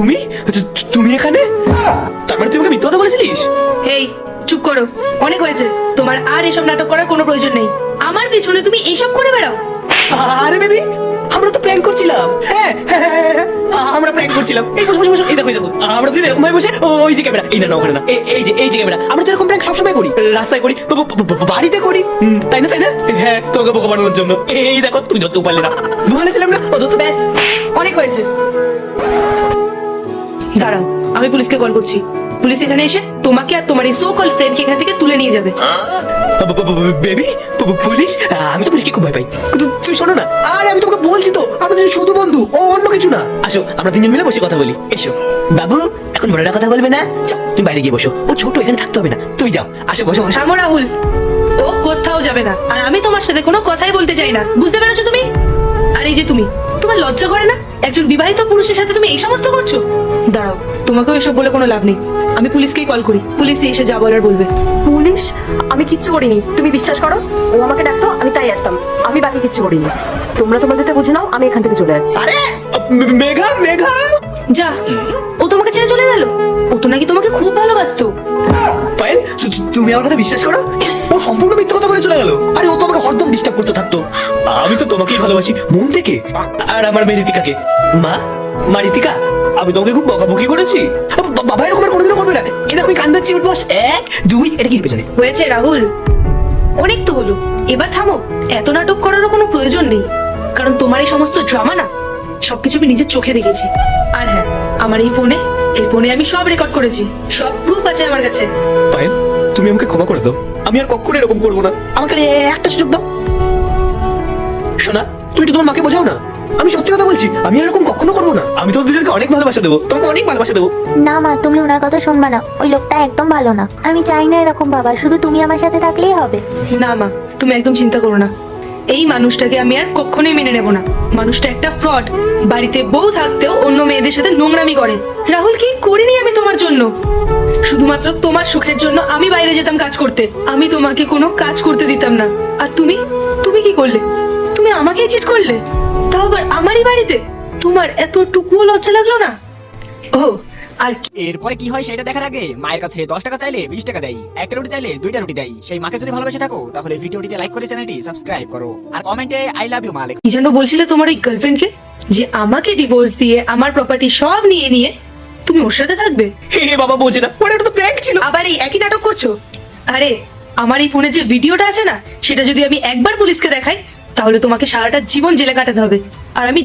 তুমি তুমি এখানে? তার মানে তুই আমাকে মিথ্যা কথা বলেছিলিস? এই চুপ করো, অনেক হয়েছে। তোমার আর এসব নাটক করার কোনো প্রয়োজন নেই। আমার পিছনে তুমি এইসব করে বেড়াও। আরে বেবি, আমরা তো প্র্যাঙ্ক করছিলাম। হ্যাঁ হ্যাঁ, হ্যাঁ, হ্যাঁ, আমরা প্র্যাঙ্ক করছিলাম। এই বসে বসে বসে, এই দেখো এই দেখো, আমরা তো এরকম ভাবে বসে, ওই যে ক্যামেরা, এই না না ওখানে না, এই যে ক্যামেরা। আমরা তো এরকম প্র্যাঙ্ক সবসময় করি, রাস্তায় করি, বাড়িতে করি, তাই না তাই না? হ্যাঁ, তোমাকে বোকা বানানোর জন্য। এই দেখো, তুমি যত পারলে না, বলেছিলাম না অত। ব্যাস, অনেক হয়েছে। দাঁড়াও, আমি পুলিশকে কল করছি। পুলিশ এখানে এসে তোমাকে আর তোমার এই সো কল ফ্রেন্ডকে এখান থেকে তুলে নিয়ে যাবে। Baby, police? আমি তো পুলিশকে খুব ভয় পাই। কিন্তু তুমি শোনো না, আরে আমি তোমাকে বলছি তো, আমরা দুজন শুধু বন্ধু, ও অন্য কিছু না। আসো, আমরা তিনজন মিলে বসে কথা বলি। এসো বাবু, এখন বড়রা কথা বলবে না। যাও, তুমি বাইরে গিয়ে বসো। ও ছোট, এখানে থাকতে হবে না। তুমি যাও, আসো বসো বসো। থামো রাহুল, ও কোথাও যাবে না। আর আমি তোমার সাথে কোনো কথাই বলতে চাই না, বুঝতে পেরেছো তুমি? আর এই যে তুমি, তোমার লজ্জা করে না? একজন বিবাহিত পুরুষের সাথে তুমি এই সমস্ত করছো? দাঁড়াও, তোমাকেও এসব বলে কোনো লাভ নেই। আমি পুলিশকেই কল করি, পুলিশ এসে যা বলার বলবে। পুলিশ? আমি কিচ্ছু করিনি, তুমি বিশ্বাস করো। ও আমাকে ডাকতো, আমি তাই আসতাম। আমি বাকি কিচ্ছু করিনি। তোমরা তোমাদেরটা বুঝে নাও, আমি এখান থেকে চলে যাচ্ছি। আরে মেঘা, মেঘা যা, ও তোমাকে ছেড়ে চলে গেল? ও তো নাকি তোমাকে খুব ভালোবাসতো। পায়েল, তুমি আমার কথা বিশ্বাস করো? ও সম্পূর্ণ মিথ্যা কথা বলে চলে গেল। আরে ও তো আমাকে হরদম ডিস্টার্ব করতে থাকতো। আমি তো তোমাকেই ভালোবাসি মন থেকে। আর আমার মেয়ে ঋতিকাকে। মা ঋতিকা, আমি তোমাকে খুব বকাবকি করেছি। বাবা এরকম আর কোনোদিনও করবে না। এই দেখো আমি কান্দাচ্ছি, উঠ বস। 1 2, এটা কি পেছনে? হয়েছে রাহুল, অনেক তো হলো, এবার থামো। এত নাটক করারও কোনো প্রয়োজন নেই, কারণ তোমার এই সমস্ত ড্রামা না, সবকিছু আমি নিজের চোখে দেখেছি। আর হ্যাঁ, আমার এই ফোনে আমি সব রেকর্ড করেছি, সব প্রুফ আছে আমার কাছে। পায়েল, তুমি আমাকে ক্ষমা করে দাও। আমি আর কখনো এরকম করবো না। আমাকে একটা সুযোগ দাও। শোনা, তুমি তো তোমার মাকে বোঝাও না। আমি সত্যি কথা বলছি, আমি এরকম কখনো করবো না। আমি তোমাদের দুজনকে অনেক ভালোবাসা দেবো, তোমাকে অনেক ভালোবাসা দেবো। না মা, তুমি ওনার কথা শুনবা না। ওই লোকটা একদম ভালো না। আমি চাই না এরকম বাবা, শুধু তুমি আমার সাথে থাকলেই হবে। না মা, তুমি একদম চিন্তা করো না। এই মানুষটাকে আমি আর কখনোই মেনে নেব না। মানুষটা একটা ফ্রড। বাড়িতে বউ থাকতেও অন্য মেয়েদের সাথে নোংরামি করে। রাহুল, কি করিনি আমি তোমার জন্য? শুধুমাত্র তোমার সুখের জন্য আমি বাইরে যেতাম কাজ করতে। আমি তোমাকে কোনো কাজ করতে দিতাম না। আর তুমি কি করলে? তুমি আমাকেই চিট করলে, তাও আবার আমারই বাড়িতে। তোমার এতটুকুও লজ্জা লাগলো না? ও, আর এরপরে কি হয় সেটা দেখার আগে মায়ের কাছে 10 টাকা চাইলে 20 টাকা দেয়, একটা রুটি চাইলে 2টা রুটি দেয়। সেই মাকে যদি ভালোবেসে থাকো তাহলে ভিডিওটিতে লাইক করে চ্যানেলটি সাবস্ক্রাইব করো আর কমেন্টে আই লাভ ইউ মা লেখো। কি যেন বলছিলে তোমার ওই গার্লফ্রেন্ডকে, যে আমাকে ডিভোর্স দিয়ে আমার প্রপার্টি সব নিয়ে তুমি ওর সাথে থাকবে? হে বাবা, বোঝে না, ওটা তো প্র্যাঙ্ক ছিল। আবার এই একই নাটক করছো? আরে, আমার এই ফোনে যে ভিডিওটা আছে না, সেটা যদি আমি একবার পুলিশকে দেখাই, তাহলে তোমাকে সারাটা জীবন জেলে কাটাতে হবে। আর আমি